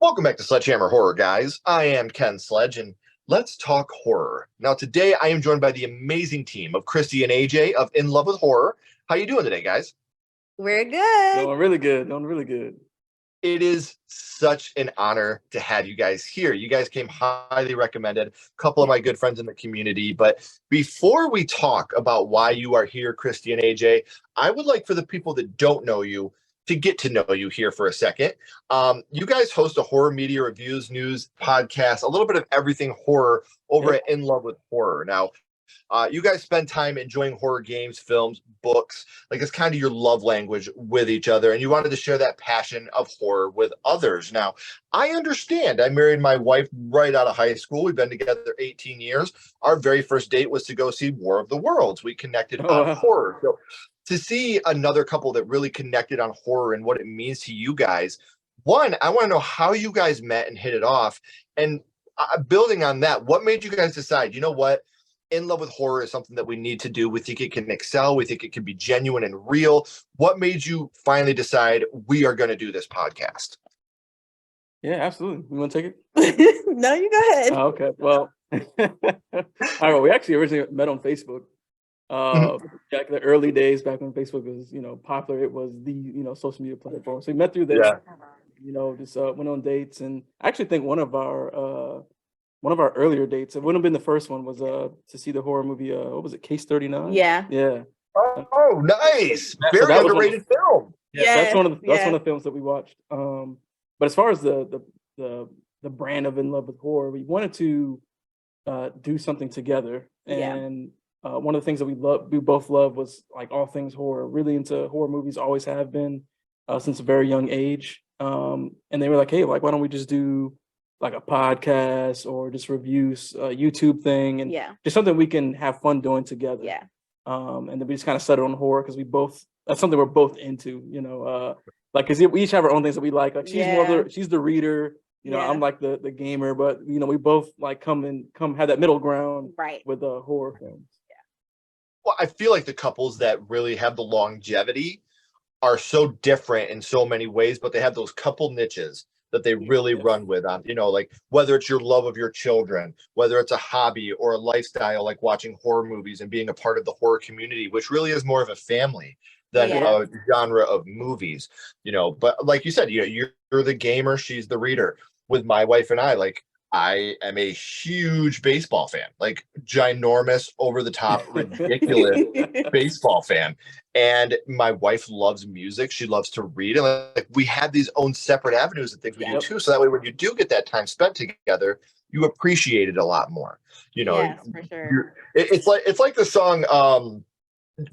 Welcome back to Sledgehammer Horror, guys. I am Ken Sledge, and let's talk horror. Now, today I am joined by the amazing team of Kristie and AJ of In Love with Horror. How you doing today, guys? We're good. Doing really good. Doing really good. It is such an honor to have you guys here. You guys came highly recommended, a couple of my good friends in the community. But before we talk about why you are here, Kristie and AJ, I would like for the people that don't know you to get to know you here for a second. You guys host a horror media reviews, news, podcast, a little bit of everything horror over at In Love with Horror. Now, you guys spend time enjoying horror games, films, books. Like, it's kind of your love language with each other, and you wanted to share that passion of horror with others. Now, I understand. I married my wife right out of high school. We've been together 18 years. Our very first date was to go see War of the Worlds. We connected on horror. So to see another couple that really connected on horror and what it means to you guys, one, I want to know how you guys met and hit it off. And building on that, what made you guys decide, you know what? In Love with Horror is something that we need to do. We think it can excel. We think it can be genuine and real. What made you finally decide we are going to do this podcast? Yeah, absolutely. You want to take it? No, you go ahead. Oh, okay. Well, all right. We actually originally met on Facebook. Back in the early days, back when Facebook was, popular, it was the, social media platform. So we met through there. Yeah. Just went on dates, and I actually think one of our earlier dates, it wouldn't have been the first one, was to see the horror movie. What was it? Case 39. Yeah. Oh, nice! Very underrated film. Yeah, that's one of the films that we watched. But as far as the brand of In Love with Horror, we wanted to do something together, and one of the things that we both love was like all things horror. Really into horror movies, always have been since a very young age. And they were like, hey, like, why don't we just do like a podcast or just reviews, YouTube thing, and just something we can have fun doing together. Yeah. And then we just kind of settled on horror because that's something we're both into, like, because we each have our own things that we like. Like, she's the reader, I'm like the gamer, but we both like come have that middle ground with the horror films. Yeah. Well, I feel like the couples that really have the longevity are so different in so many ways, but they have those couple niches that they really run with on, like whether it's your love of your children, whether it's a hobby or a lifestyle, like watching horror movies and being a part of the horror community, which really is more of a family than a genre of movies, but like you said, you're the gamer, she's the reader. With my wife and I, like, I am a huge baseball fan, like ginormous, over the top, ridiculous baseball fan. And my wife loves music. She loves to read. And like, we have these own separate avenues and things we do too. So that way, when you do get that time spent together, you appreciate it a lot more. Yes, for sure. It's like the song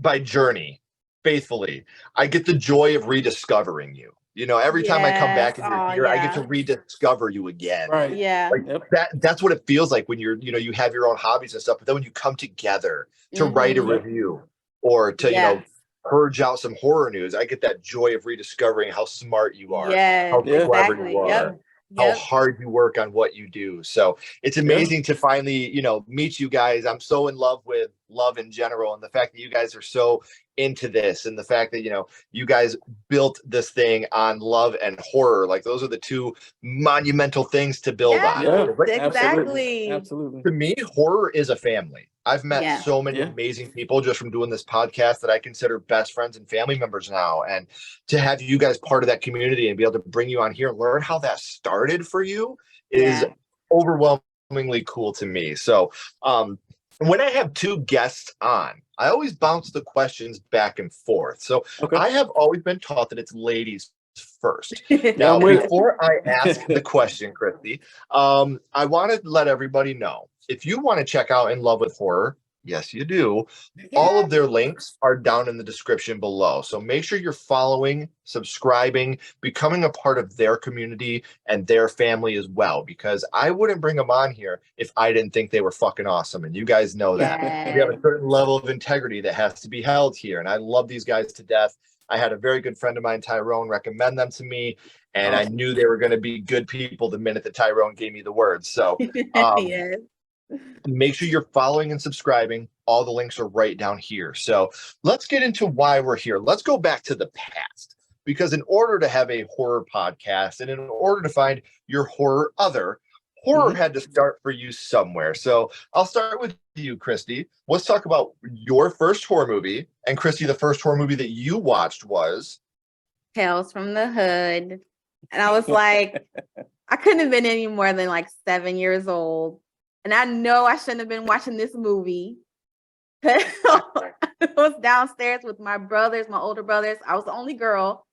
by Journey, Faithfully. I get the joy of rediscovering you. Every time I come back and you're here, I get to rediscover you again. Right. Yeah. Like that's what it feels like when you're, you have your own hobbies and stuff, but then when you come together to write a review or to, purge out some horror news, I get that joy of rediscovering how smart you are, how clever you are, how hard you work on what you do. So it's amazing to finally, meet you guys. I'm so in love with love in general, and the fact that you guys are so into this, and the fact that you guys built this thing on love and horror. Like, those are the two monumental things to build on. Exactly. Absolutely. To me, horror is a family. I've met so many amazing people just from doing this podcast that I consider best friends and family members now. And to have you guys part of that community and be able to bring you on here and learn how that started for you is overwhelmingly cool to me. So when I have two guests on, I always bounce the questions back and forth. So I have always been taught that it's ladies first. Now, before I ask the question, Kristie, I want to let everybody know, if you want to check out In Love with Horror, yes, you do. All of their links are down in the description below. So make sure you're following, subscribing, becoming a part of their community and their family as well, because I wouldn't bring them on here if I didn't think they were fucking awesome. And you guys know that. We have a certain level of integrity that has to be held here. And I love these guys to death. I had a very good friend of mine, Tyrone, recommend them to me, and I knew they were going to be good people the minute that Tyrone gave me the words. So make sure you're following and subscribing. All the links are right down here. So let's get into why we're here. Let's go back to the past. because in order to have a horror podcast and in order to find your horror had to start for you somewhere. So I'll start with you, Kristie. Let's talk about your first horror movie. And Kristie, the first horror movie that you watched was Tales from the Hood. And I was like, I couldn't have been any more than like 7 years old. And I know I shouldn't have been watching this movie. I was downstairs with my brothers, my older brothers. I was the only girl.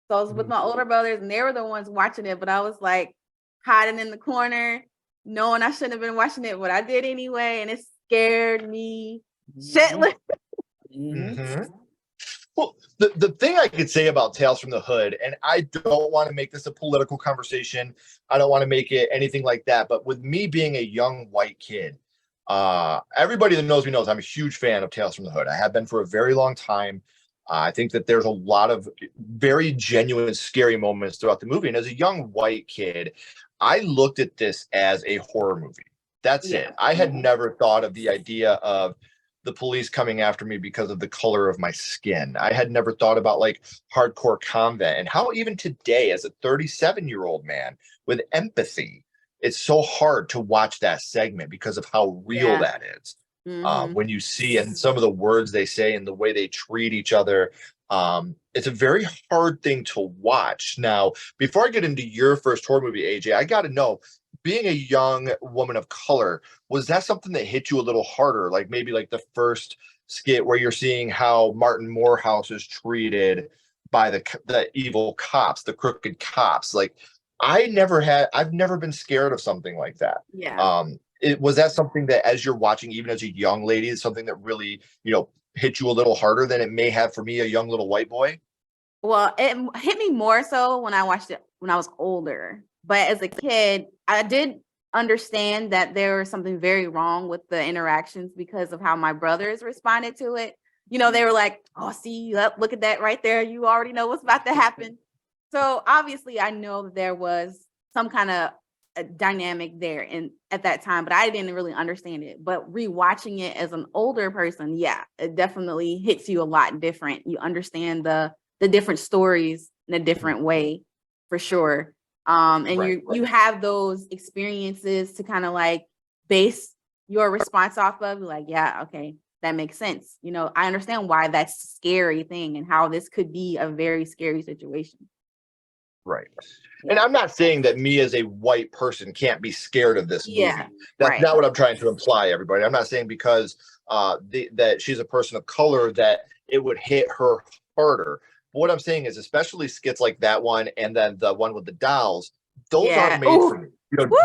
So I was with my older brothers and they were the ones watching it. But I was like hiding in the corner, knowing I shouldn't have been watching it, but I did anyway. And it scared me shitless. Well, the thing I could say about Tales from the Hood, and I don't want to make this a political conversation. I don't want to make it anything like that. But with me being a young white kid, everybody that knows me knows I'm a huge fan of Tales from the Hood. I have been for a very long time. I think that there's a lot of very genuine, scary moments throughout the movie. And as a young white kid, I looked at this as a horror movie. That's it. I had never thought of the idea of the police coming after me because of the color of my skin. I had never thought about like hardcore combat and how even today, as a 37-year-old man with empathy, it's so hard to watch that segment because of how real that is. When you see and some of the words they say and the way they treat each other, it's a very hard thing to watch. Now, before I get into your first horror movie, AJ, I got to know, being a young woman of color, was that something that hit you a little harder? Like maybe like the first skit where you're seeing how Martin Morehouse is treated by the evil cops, the crooked cops. Like I've never been scared of something like that. Was that something that as you're watching, even as a young lady, is something that really, hit you a little harder than it may have for me, a young little white boy? Well, it hit me more so when I watched it when I was older. But as a kid, I did understand that there was something very wrong with the interactions because of how my brothers responded to it. They were like, oh, see, look at that right there. You already know what's about to happen. So obviously, I know that there was some kind of a dynamic there at that time, but I didn't really understand it. But rewatching it as an older person, it definitely hits you a lot different. You understand the different stories in a different way, for sure. You have those experiences to kind of like base your response off of. Like, okay, that makes sense. I understand why that's a scary thing and how this could be a very scary situation. Right. And I'm not saying that me as a white person can't be scared of this movie. That's not what I'm trying to imply, everybody. I'm not saying because that she's a person of color that it would hit her harder. But what I'm saying is, especially skits like that one and then the one with the dolls, those aren't made for me.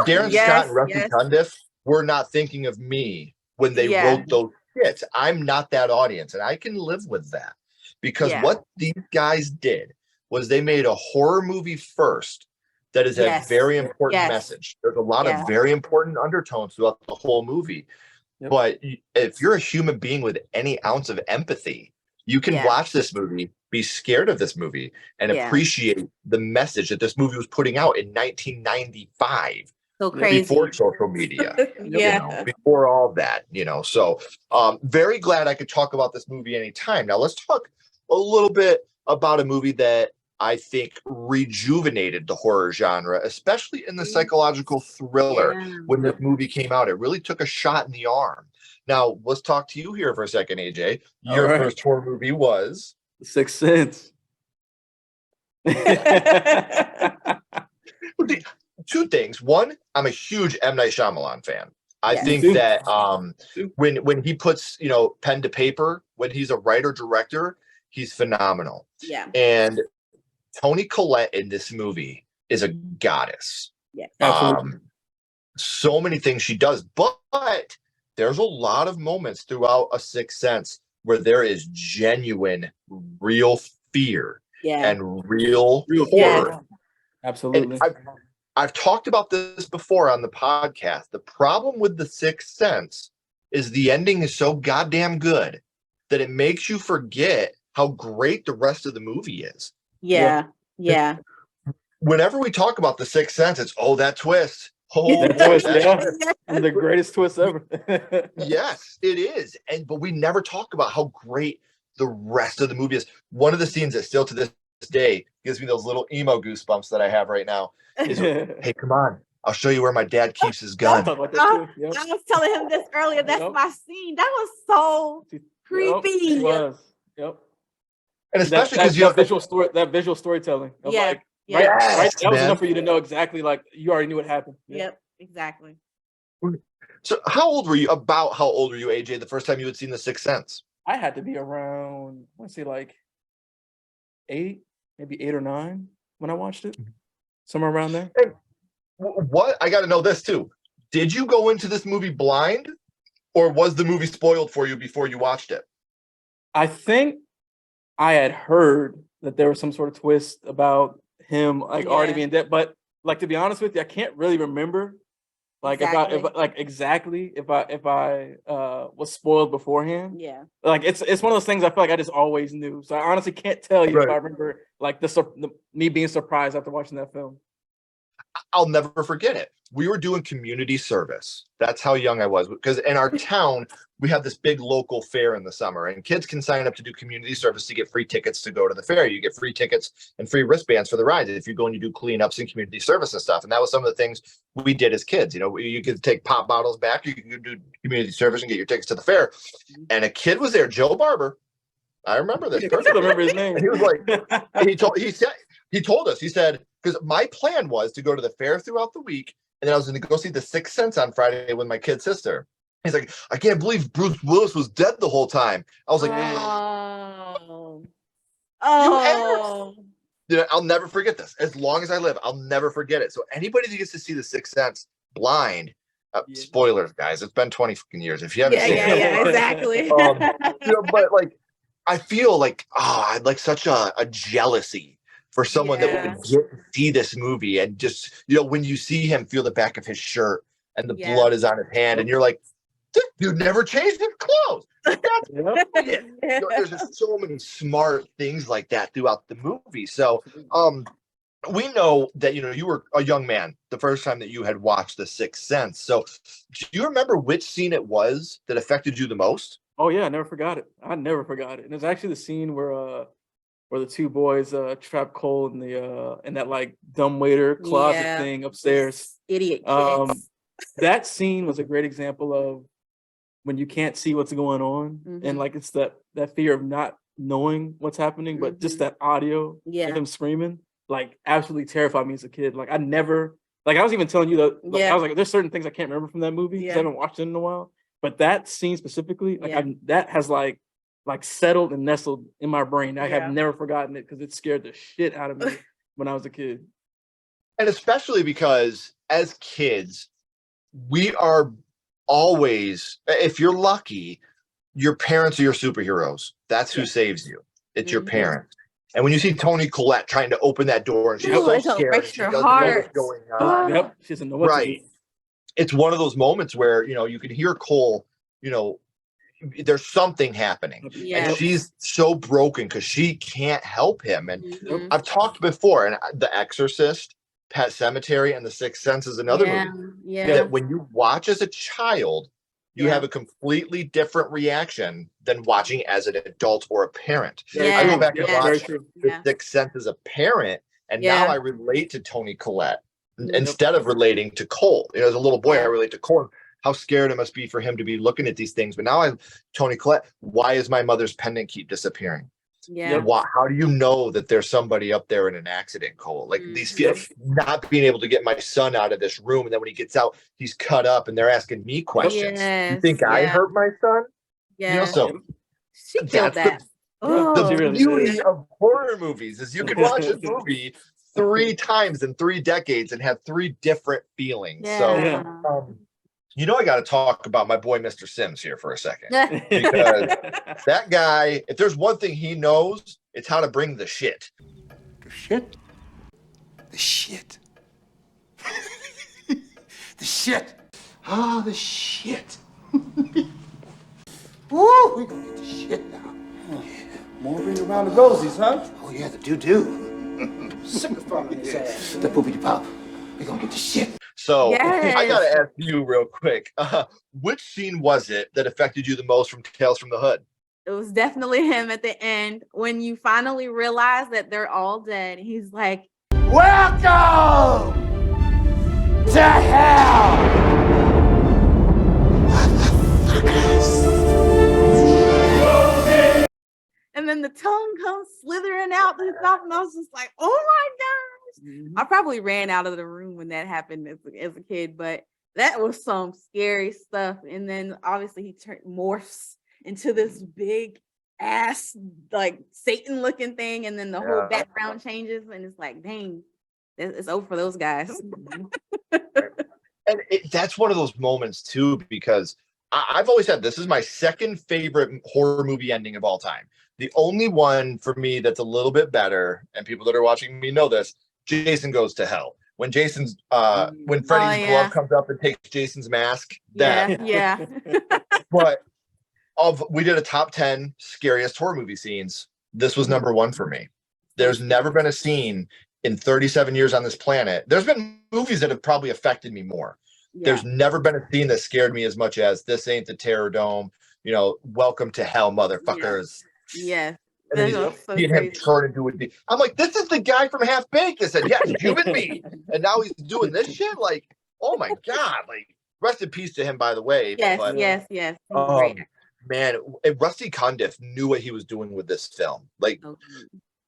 Darren Scott and Rusty Cundiff were not thinking of me when they wrote those skits. I'm not that audience, and I can live with that because what these guys did was they made a horror movie first that is a very important message. There's a lot of very important undertones throughout the whole movie. But if you're a human being with any ounce of empathy, you can watch this movie, be scared of this movie, and appreciate the message that this movie was putting out in 1995. So crazy. Before social media, before all that, So very glad I could talk about this movie anytime. Now let's talk a little bit about a movie that I think rejuvenated the horror genre, especially in the psychological thriller. When this movie came out, it really took a shot in the arm. Now, let's talk to you here for a second, AJ. Your first horror movie was The Sixth Sense. Two things. One, I'm a huge M. Night Shyamalan fan. I think that when he puts, pen to paper, when he's a writer director, he's phenomenal. And Toni Collette in this movie is a goddess. So many things she does, but there's a lot of moments throughout A Sixth Sense where there is genuine, real fear and real horror. Absolutely. And I've talked about this before on the podcast. The problem with The Sixth Sense is the ending is so goddamn good that it makes you forget how great the rest of the movie is. Whenever we talk about The Sixth Sense, it's that twist. That twist, the greatest twist ever. Yes, it is. But we never talk about how great the rest of the movie is. One of the scenes that still to this day gives me those little emo goosebumps that I have right now. Is, hey, come on, I'll show you where my dad keeps his gun. Talk about that too. Yep. I was telling him this earlier. That's my scene. That was so creepy. It was. Yep. And especially because you have that visual storytelling. Yeah. Right. That was man. enough for you to know exactly, like, you already knew what happened. Yep, exactly. So how old were you, AJ, the first time you had seen The Sixth Sense? I had to be around, I want to say like 8, maybe 8 or 9 when I watched it. Somewhere around there. Hey, what? I got to know this too. Did you go into this movie blind, or was the movie spoiled for you before you watched it? I think I had heard that there was some sort of twist about him already being dead, but like, to be honest with you, I can't really remember if I was spoiled beforehand. Yeah, like it's one of those things I feel like I just always knew, so I honestly can't tell you if I remember like me being surprised after watching that film. I'll never forget it. We were doing community service. That's how young I was, because in our town we have this big local fair in the summer, and kids can sign up to do community service to get free tickets to go to the fair. You get free tickets and free wristbands for the rides if you go and you do cleanups and community service and stuff. And that was some of the things we did as kids. You know, you could take pop bottles back, you could do community service and get your tickets to the fair. And a kid was there, Joe Barber. I remember this. I still remember his name. And he was like, he told us, he said, because my plan was to go to the fair throughout the week, and then I was going to go see The Sixth Sense on Friday with my kid sister. He's like, I can't believe Bruce Willis was dead the whole time. I was like, you know, I'll never forget this. As long as I live, I'll never forget it. So anybody that gets to see The Sixth Sense blind, spoilers, guys, it's been 20 fucking years. If you haven't seen it, exactly. you know, but like, I feel like, I'd like such a jealousy for someone that would get to see this movie, and just, you know, when you see him, feel the back of his shirt and the blood is on his hand, and you're like, this dude never changed his clothes. You know, there's just so many smart things like that throughout the movie. So we know that, you know, you were a young man the first time that you had watched The Sixth Sense. So do you remember which scene it was that affected you the most? Oh yeah, I never forgot it. And it was actually the scene where the two boys trap Cole in that like dumbwaiter closet thing upstairs. Idiot kids. That scene was a great example of when you can't see what's going on, and like it's that fear of not knowing what's happening, but just that audio of him screaming, like, absolutely terrified me as a kid. Like, I never, like, I was even telling you that, like, I was like, there's certain things I can't remember from that movie because I haven't watched it in a while. But that scene specifically, like, that has like settled and nestled in my brain. I have never forgotten it because it scared the shit out of me when I was a kid. And especially because as kids, we are always, if you're lucky, your parents are your superheroes. That's who saves you. It's your parents. And when you see Toni Collette trying to open that door and she's so scared, she doesn't know what's going on. She doesn't know what to do. It's one of those moments where, you know, you can hear Cole, you know, there's something happening. And she's so broken because she can't help him. And I've talked before, and The Exorcist, Pet Sematary, and The Sixth Sense is another movie that when you watch as a child, you have a completely different reaction than watching as an adult or a parent. I go back and watch The Sixth Sense as a parent, and now I relate to Toni Collette instead of relating to Cole. You know, as a little boy, I relate to Cole. How scared it must be for him to be looking at these things. But now Toni Collette, why is my mother's pendant keep disappearing? How do you know that there's somebody up there in an accident, Cole? Like these not being able to get my son out of this room, and then when he gets out, he's cut up, and they're asking me questions. You think I hurt my son? You know, so she killed that. The beauty of horror movies is you can watch a movie 3 times in 3 decades and have 3 different feelings. So you know, I got to talk about my boy, Mr. Sims, here for a second. Because that guy, if there's one thing he knows, it's how to bring the shit. The shit? The shit. The shit. Ah, the shit. Woo! We're going to get the shit now. More ring around the rosies, huh? Oh, yeah, the doo-doo. Sick of following his ass. The poopity-pop. We're going to get the shit. So I got to ask you real quick, which scene was it that affected you the most from Tales from the Hood? It was definitely him at the end when you finally realize that they're all dead. He's like, Welcome to hell! and then the tongue comes slithering out his mouth, and I was just like, oh my gosh. I probably ran out of the room when that happened as a kid, but that was some scary stuff. And then obviously he morphs into this big ass, like Satan looking thing, and then the whole background changes, and it's like, dang, it's over for those guys. And that's one of those moments too, because I've always said this is my second favorite horror movie ending of all time. The only one for me that's a little bit better, and people that are watching me know this, Jason Goes to Hell. When Jason's when Freddy's glove comes up and takes Jason's mask. Yeah. But we did a top 10 scariest horror movie scenes. This was number one for me. There's never been a scene in 37 years on this planet. There's been movies that have probably affected me more. There's never been a scene that scared me as much as This Ain't the Terror Dome, Welcome to Hell, motherfuckers. Yes. And then So seeing him turn into a I'm like, this is the guy from Half Baked that said, yes, human being. And now he's doing this shit? Like, oh my God. Like, rest in peace to him, by the way. Yes, but, yes. Man, Rusty Cundiff knew what he was doing with this film. Like,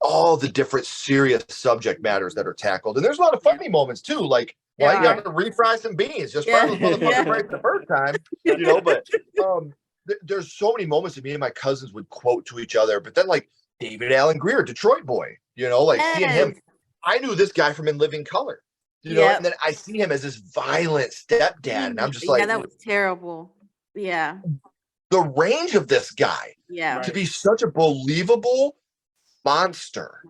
all the different serious subject matters that are tackled. And there's a lot of funny moments too. Like, why you got to refry some beans? Just fry those motherfuckers right the first time, But there's so many moments that me and my cousins would quote to each other. But then, like David Allen Greer, Detroit Boy, seeing him, I knew this guy from In Living Color, and then I see him as this violent stepdad, and I'm just like, that was terrible. Yeah, the range of this guy, to be such a believable monster.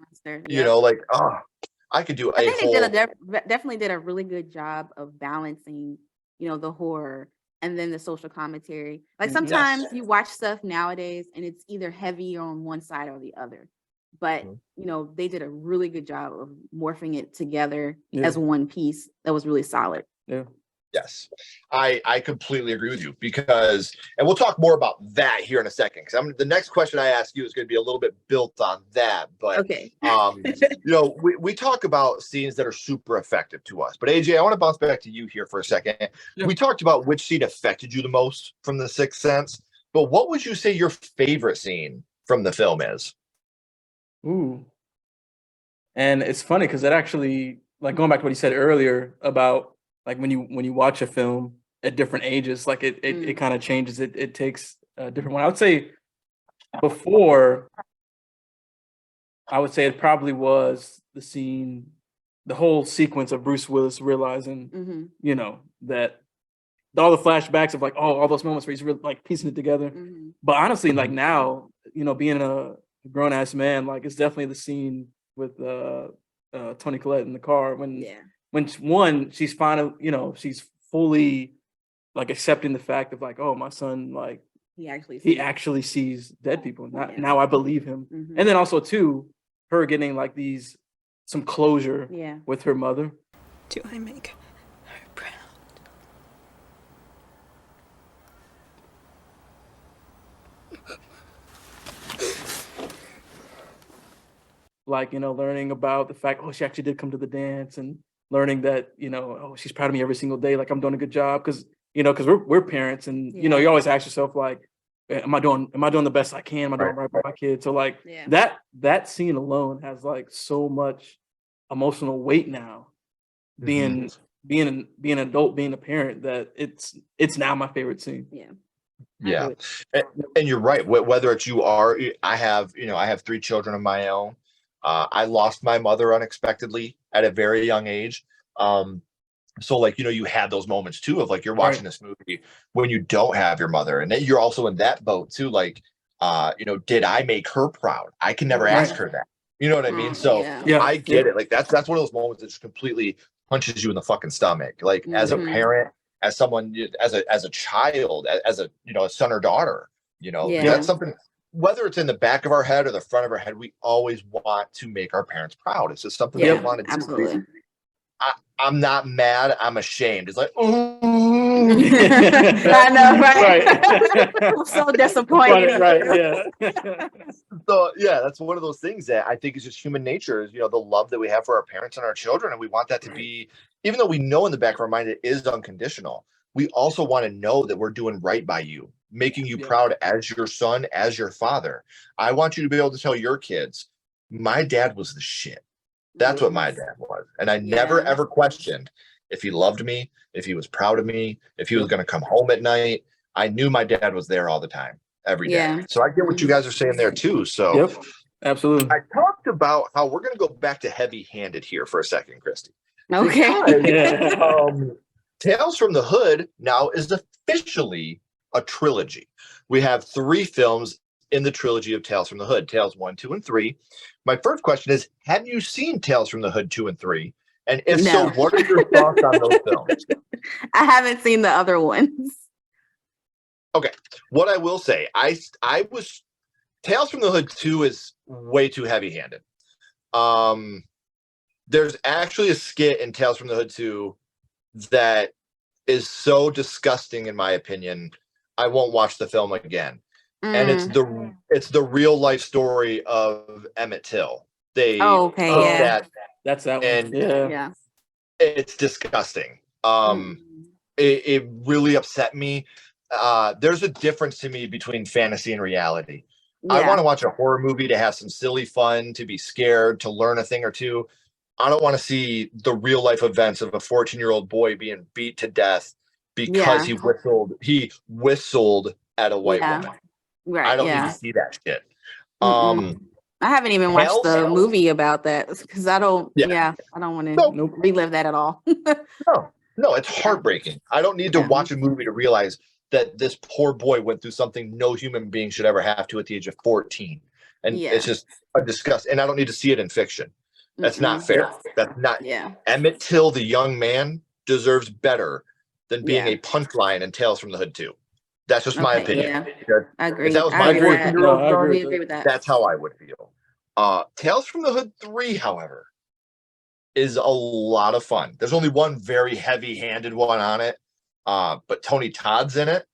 I could do. I think they definitely did a really good job of balancing, the horror and then the social commentary. Like sometimes you watch stuff nowadays and it's either heavy on one side or the other, but they did a really good job of morphing it together as one piece that was really solid. Yeah. Yes, I completely agree with you because, and we'll talk more about that here in a second. Because the next question I ask you is going to be a little bit built on that. But okay, we talk about scenes that are super effective to us. But AJ, I want to bounce back to you here for a second. Yeah. We talked about which scene affected you the most from The Sixth Sense. But what would you say your favorite scene from the film is? Ooh, and it's funny because it actually, like going back to what you said earlier about. Like when you watch a film at different ages, like it kind of changes. It takes a different one. I would say before, it probably was the scene, the whole sequence of Bruce Willis realizing, that all the flashbacks of like, all those moments where he's really like piecing it together. But honestly, like now, being a grown ass man, like it's definitely the scene with Toni Collette in the car when she's finally, she's fully like accepting the fact of like, oh, my son, like he actually sees dead people. Now I believe him. And then also too, her getting like some closure with her mother. Do I make her proud? Like, learning about the fact, she actually did come to the dance, and learning that, she's proud of me every single day. Like I'm doing a good job. Cause we're parents and, you always ask yourself like, am I doing the best I can? Am I doing right by my kids? So like that scene alone has like so much emotional weight now being an adult, being a parent, that it's now my favorite scene. Yeah. And you're right. Whether it's I have 3 children of my own. I lost my mother unexpectedly at a very young age. So like, you had those moments too of like, you're watching this movie when you don't have your mother, and then you're also in that boat too. Like, did I make her proud? I can never ask her that. You know what I mean? So I get it. Like that's one of those moments that just completely punches you in the fucking stomach. Like as a parent, as someone, as a child, as a son or daughter, that's something. Whether it's in the back of our head or the front of our head, we always want to make our parents proud. It's just something that we want to do. Absolutely. I'm not mad. I'm ashamed. It's like, oh, I know, right? Right. I'm so disappointed. Right, yeah. So yeah, that's one of those things that I think is just human nature, is, the love that we have for our parents and our children. And we want that to be, even though we know in the back of our mind it is unconditional, we also want to know that we're doing right by you, making you proud as your son, as your father. I want you to be able to tell your kids, my dad was the shit. That's what my dad was. And I never ever questioned if he loved me, if he was proud of me, if he was going to come home at night. I knew my dad was there all the time, every day. So I get what you guys are saying there too. So absolutely. I talked about how we're going to go back to heavy-handed here for a second, Kristie. Okay. Because, Tales from the Hood now is officially a trilogy. We have 3 films in the trilogy of Tales from the Hood, Tales 1, 2, and 3. My first question is, have you seen Tales from the Hood 2 and 3? And if so, what are your thoughts on those films? I haven't seen the other ones. Okay. What I will say, I was Tales from the Hood 2 is way too heavy-handed. There's actually a skit in Tales from the Hood 2 that is so disgusting, in my opinion, I won't watch the film again. And it's the real life story of Emmett Till. They that's that one. And Yeah. it's disgusting. It really upset me. There's a difference to me between fantasy and reality. I want to watch a horror movie to have some silly fun, to be scared, to learn a thing or two. I don't want to see the real life events of a 14-year-old boy being beat to death because he whistled at a white woman. Right. I don't need to see that shit. I haven't even watched the movie about that because I don't want to relive that at all. No, it's heartbreaking. I don't need to watch a movie to realize that this poor boy went through something no human being should ever have to at the age of 14. And it's just a disgust. And I don't need to see it in fiction. That's not fair. That's not. Emmett Till, the young man, deserves better than being a punchline in Tales from the Hood 2. That's just my opinion. I agree. If that was my 14-year-old son, that's how I would feel. Tales from the Hood 3, however, is a lot of fun. There's only one very heavy-handed one on it, but Tony Todd's in it.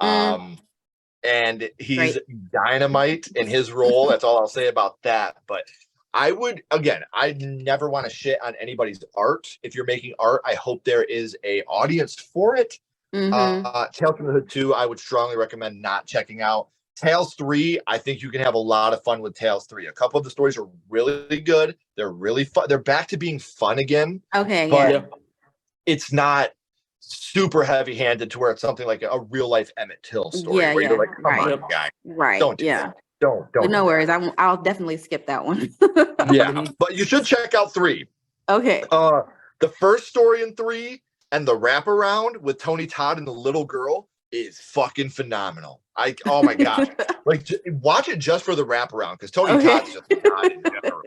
And he's dynamite in his role. That's all I'll say about that. But I never want to shit on anybody's art. If you're making art, I hope there is a audience for it. Tales from the Hood 2, I would strongly recommend not checking out. Tales 3, I think you can have a lot of fun with Tales 3. A couple of the stories are really good. They're really fun. They're back to being fun again. But it's not super heavy-handed to where it's something like a real-life Emmett Till story where you're like, come on, guy. Don't do that. Don't. No worries. I'll definitely skip that one. But you should check out 3. Okay. The first story in 3 and the wraparound with Tony Todd and the little girl is fucking phenomenal. Oh my gosh. Watch it just for the wraparound, because Tony Todd's just God in general.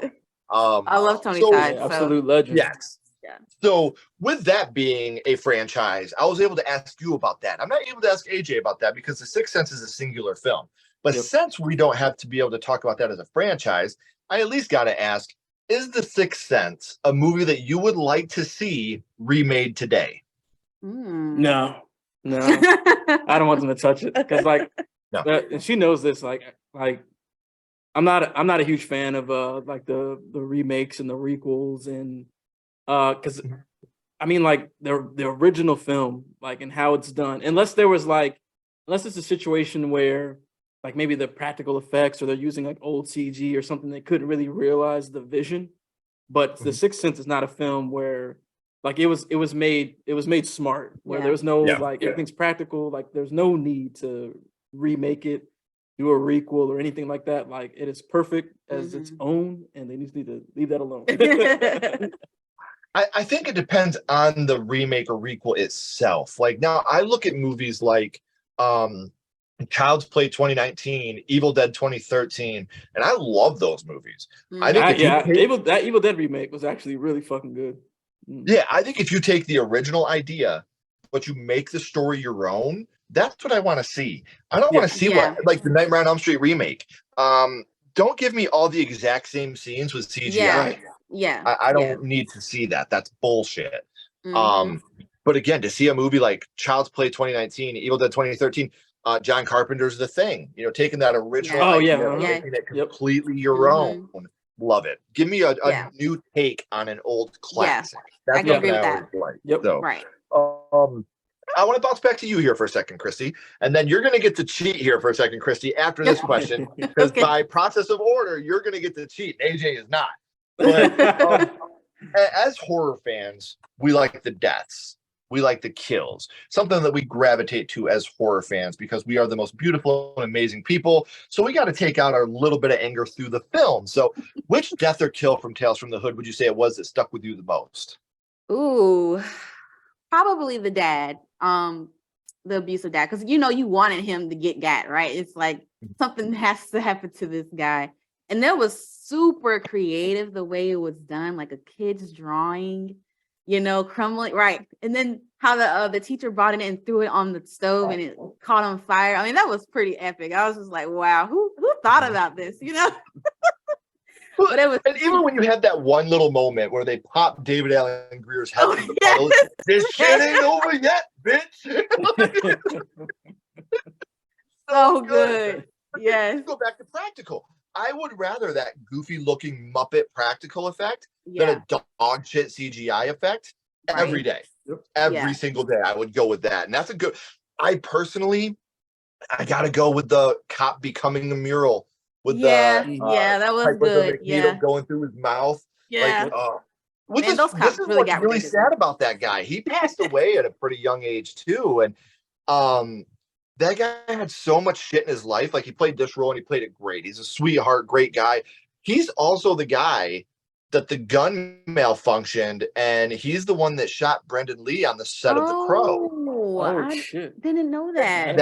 I love Tony Todd. Absolute legend. Yes. Yeah. So with that being a franchise, I was able to ask you about that. I'm not able to ask AJ about that because The Sixth Sense is a singular film. But since we don't have to be able to talk about that as a franchise, I at least got to ask, is The Sixth Sense a movie that you would like to see remade today? No, I don't want them to touch it because, and she knows this. I'm not a huge fan of the remakes and the requels, and because I mean, the original film, and how it's done, unless it's a situation where maybe the practical effects or they're using old CG or something, they couldn't really realize the vision. But The Sixth Sense is not a film where it was made smart, where there was no everything's practical, there's no need to remake it, do a requel or anything like that. It is perfect as its own, and they just need to leave that alone. I think it depends on the remake or requel itself. Now I look at movies like Child's Play 2019, Evil Dead 2013, and I love those movies. I think that Evil Dead remake was actually really fucking good. Yeah, I think if you take the original idea, but you make the story your own, that's what I want to see. I don't want to see what the Nightmare on Elm Street remake. Don't give me all the exact same scenes with CGI. I don't need to see that. That's bullshit. But again, to see a movie like Child's Play 2019, Evil Dead 2013, John Carpenter's The Thing, taking that original idea and making it completely your own. Love it. Give me a new take on an old classic. That's I can agree with always that. like. Yep. So, Right. I want to bounce back to you here for a second, Kristie, and then you're going to get to cheat here for a second, Kristie, after this question, because by process of order, you're going to get to cheat. AJ is not. But as horror fans, we like the deaths. We like the kills, something that we gravitate to as horror fans because we are the most beautiful and amazing people. So we got to take out our little bit of anger through the film. So which death or kill from Tales from the Hood would you say it was that stuck with you the most? Ooh, probably the dad, the abusive dad. Because, you wanted him to get gat, right? It's like something has to happen to this guy. And that was super creative the way it was done, like a kid's drawing. Crumbling, right? And then how the teacher brought it in and threw it on the stove and it caught on fire. I mean, that was pretty epic. I was just like, wow, who thought about this? But it was, and even when you had that one little moment where they popped David Allen Greer's head in the puddle, this shit ain't over yet, bitch. so good. Yes. Let's go back to practical. I would rather that goofy looking Muppet practical effect than a dog shit CGI effect every day. Every single day. I would go with that. And that's a good, I got to go with the cop becoming a mural with that was good. Needle going through his mouth. Yeah. This is what's really sad about that guy. He passed away at a pretty young age too. And, that guy had so much shit in his life. Like, he played this role and he played it great. He's a sweetheart, great guy. He's also the guy that the gun malfunctioned, and he's the one that shot Brendan Lee on the set of The Crow. I shit! Didn't know that.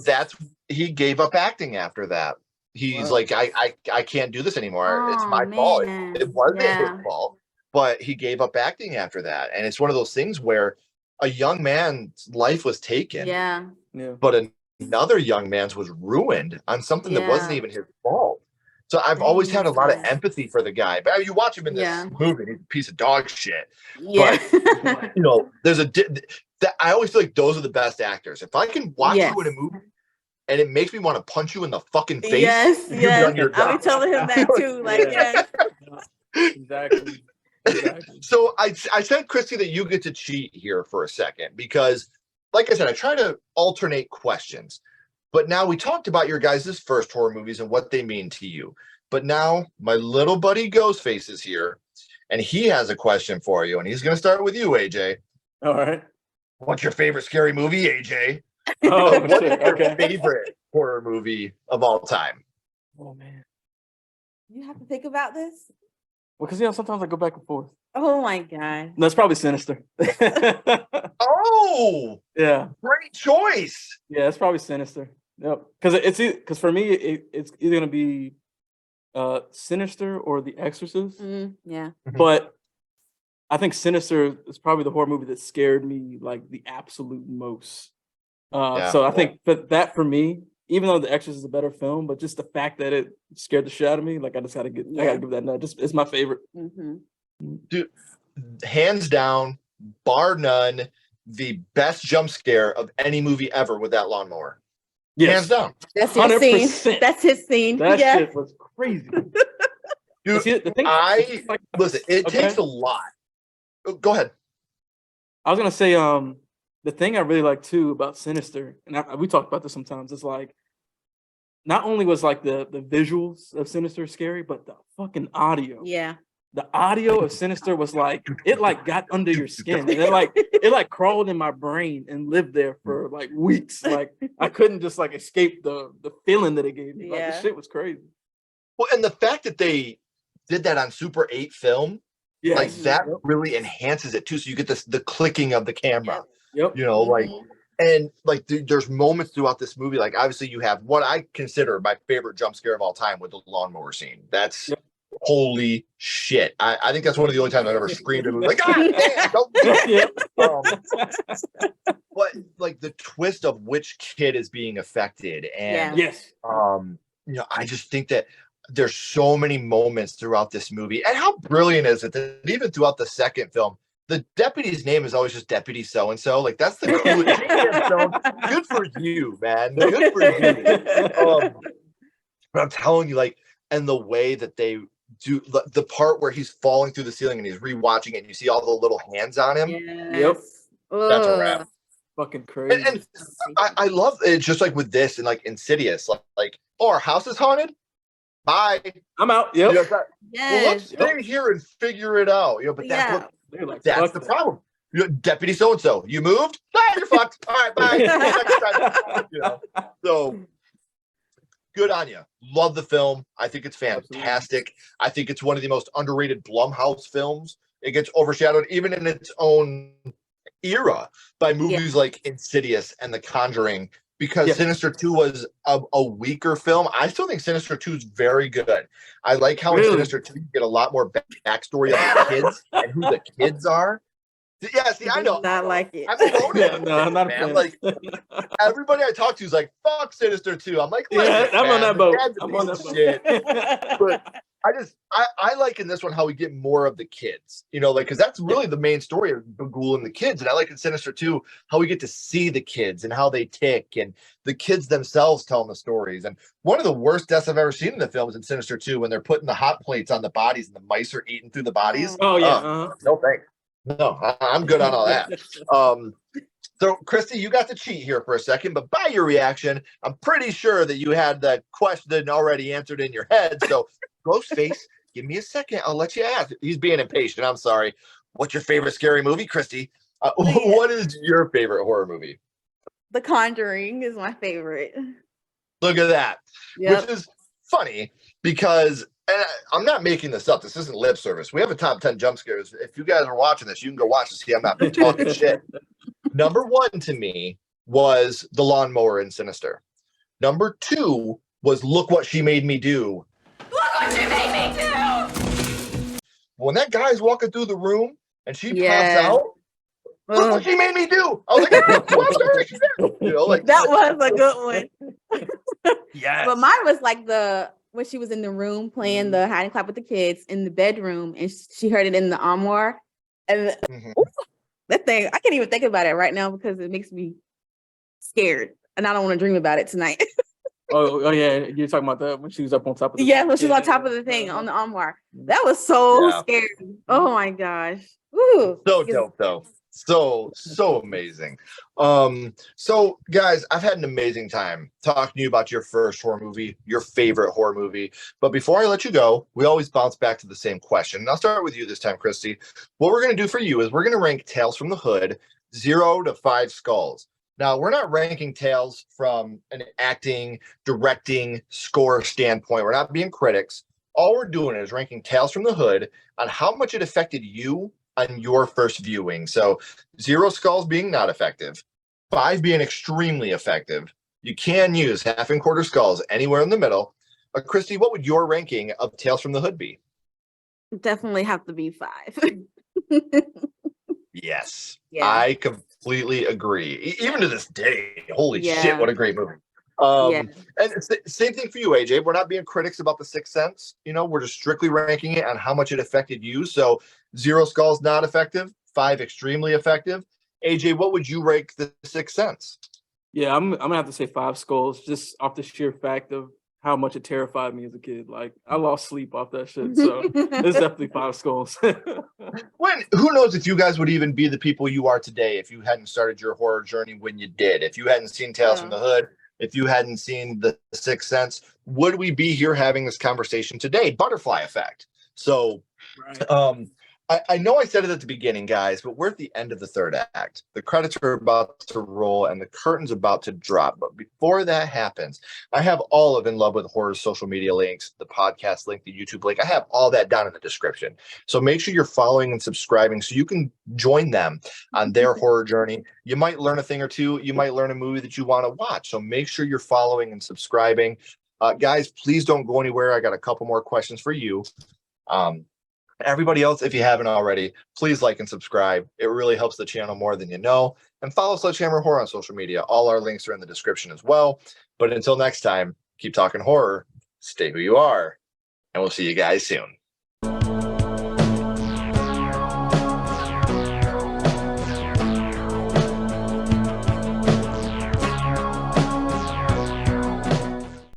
That's he gave up acting after that. He's like, I can't do this anymore. It's my fault. It wasn't his fault, but he gave up acting after that. And it's one of those things where a young man's life was taken. Yeah. But another young man's was ruined on something that wasn't even his fault. So I've always had a lot of empathy for the guy. But you watch him in this movie, he's a piece of dog shit. But there's I always feel like those are the best actors. If I can watch you in a movie and it makes me want to punch you in the fucking face, I'll be telling him that too. Exactly. So I sent Kristie that you get to cheat here for a second because, like I said, I try to alternate questions. But now we talked about your guys' first horror movies and what they mean to you. But now my little buddy Ghostface is here, and he has a question for you. And he's going to start with you, AJ. All right. What's your favorite scary movie, AJ? Oh, what's your favorite horror movie of all time? Oh, man. You have to think about this? Well, because, sometimes I go back and forth. Oh, my God. No, it's probably Sinister. Oh! Yeah. Great choice. Yeah, it's probably Sinister. Yep. Because for me, it's either going to be Sinister or The Exorcist. Yeah. But I think Sinister is probably the horror movie that scared me like the absolute most. So I think that for me, even though The Exorcist is a better film, but just the fact that it scared the shit out of me, like I just gotta give that nut. It's my favorite. Dude, hands down, bar none, the best jump scare of any movie ever with that lawnmower. Yes. Hands down. That's his scene. That's his scene. That shit was crazy. Dude, listen, it takes a lot. Go ahead. I was gonna say, the thing I really like too about Sinister, and we talked about this sometimes, is like, not only was like the visuals of Sinister scary, but the fucking audio. Yeah. The audio of Sinister was like, it like got under your skin. And it like crawled in my brain and lived there for like weeks. Like I couldn't just like escape the feeling that it gave me. Like the shit was crazy. Well, and the fact that they did that on Super 8 film, like that really enhances it too. So you get the clicking of the camera. Yep. And like there's moments throughout this movie, like obviously you have what I consider my favorite jump scare of all time with the lawnmower scene. That's holy shit. I think that's one of the only times I've ever screamed in a movie, like, God damn, but like the twist of which kid is being affected. And I just think that there's so many moments throughout this movie. And how brilliant is it that even throughout the second film, the deputy's name is always just Deputy so and so. Like that's the coolest. Good for you, man. Good for you. But I'm telling you, like, and the way that they do the part where he's falling through the ceiling and he's rewatching it, and you see all the little hands on him. Yep. That's a wrap. Fucking crazy. And I love it. Just like with this and like Insidious, like, oh, our house is haunted. Bye. I'm out. Yep. Well, let's stay here and figure it out. But that's what that's the problem. Deputy so and so, you moved? Ah, you're fucked. All right, bye. So good on you. Love the film. I think it's fantastic. Absolutely. I think it's one of the most underrated Blumhouse films. It gets overshadowed even in its own era by movies like Insidious and The Conjuring, because Sinister 2 was a weaker film. I still think Sinister 2 is very good. I like how in Sinister 2 you get a lot more backstory of the kids and who the kids are. Yeah, see, I know. Not like it. I'm I'm not a fan. Like everybody I talk to is like, "Fuck Sinister 2." I'm like, I'm on that boat. I'm on that boat. But I like in this one how we get more of the kids, like because that's really the main story of Bagul and the kids. And I like in Sinister 2 how we get to see the kids and how they tick and the kids themselves telling the stories. And one of the worst deaths I've ever seen in the film is in Sinister 2 when they're putting the hot plates on the bodies and the mice are eating through the bodies. Oh yeah. No thanks. No, I'm good on all that. So, Kristie, you got to cheat here for a second, but by your reaction, I'm pretty sure that you had that question already answered in your head. So, Ghostface, give me a second. I'll let you ask. He's being impatient. I'm sorry. What's your favorite scary movie, Kristie? What is your favorite horror movie? The Conjuring is my favorite. Look at that. Which is funny because and I'm not making this up. This isn't lip service. We have a top 10 jump scares. If you guys are watching this, you can go watch to see I'm not talking shit. Number 1 to me was the lawnmower in Sinister. Number 2 was Look What She Made Me Do. Look what she made me do! When that guy's walking through the room and she pops out, look what she made me do. I was like, that was a good one. Yes. But mine was like when she was in the room playing the hide and clap with the kids in the bedroom, and she heard it in the armoire, and that thing, I can't even think about it right now because it makes me scared, and I don't want to dream about it tonight. oh yeah, you're talking about that when she was up on top of the when she was on top of the thing on the armoire. That was so scary. Oh my gosh. Ooh. So dope though. So amazing. So guys, I've had an amazing time talking to you about your first horror movie, your favorite horror movie. But before I let you go, we always bounce back to the same question. And I'll start with you this time, Kristie. What we're going to do for you is we're going to rank Tales from the Hood 0 to 5 skulls. Now, we're not ranking Tales from an acting, directing, score standpoint. We're not being critics. All we're doing is ranking Tales from the Hood on how much it affected you on your first viewing. So 0 skulls being not effective, 5 being extremely effective. You can use half and quarter skulls anywhere in the middle. Kristie, what would your ranking of Tales from the Hood be? Definitely have to be 5. Yes, I completely agree. Even to this day, holy shit, what a great movie. And it's the same thing for you, AJ. We're not being critics about The Sixth Sense. We're just strictly ranking it on how much it affected you. So 0 skulls not effective, 5 extremely effective. AJ, what would you rank The Sixth Sense? Yeah, I'm gonna have to say 5 skulls, just off the sheer fact of how much it terrified me as a kid. Like I lost sleep off that shit. So it's definitely 5 skulls. Who knows if you guys would even be the people you are today if you hadn't started your horror journey when you did. If you hadn't seen Tales from the Hood, if you hadn't seen The Sixth Sense, would we be here having this conversation today? Butterfly effect. So I know I said it at the beginning, guys, but we're at the end of the third act. The credits are about to roll and the curtain's about to drop. But before that happens, I have all of In Love with Horror's social media links, the podcast link, the YouTube link. I have all that down in the description. So make sure you're following and subscribing so you can join them on their horror journey. You might learn a thing or two. You might learn a movie that you want to watch. So make sure you're following and subscribing. Guys, please don't go anywhere. I got a couple more questions for you. Everybody else, if you haven't already, please like and subscribe. It really helps the channel more than you know. And follow Sledgehammer Horror on social media. All our links are in the description as well. But until next time, keep talking horror, stay who you are, and we'll see you guys soon.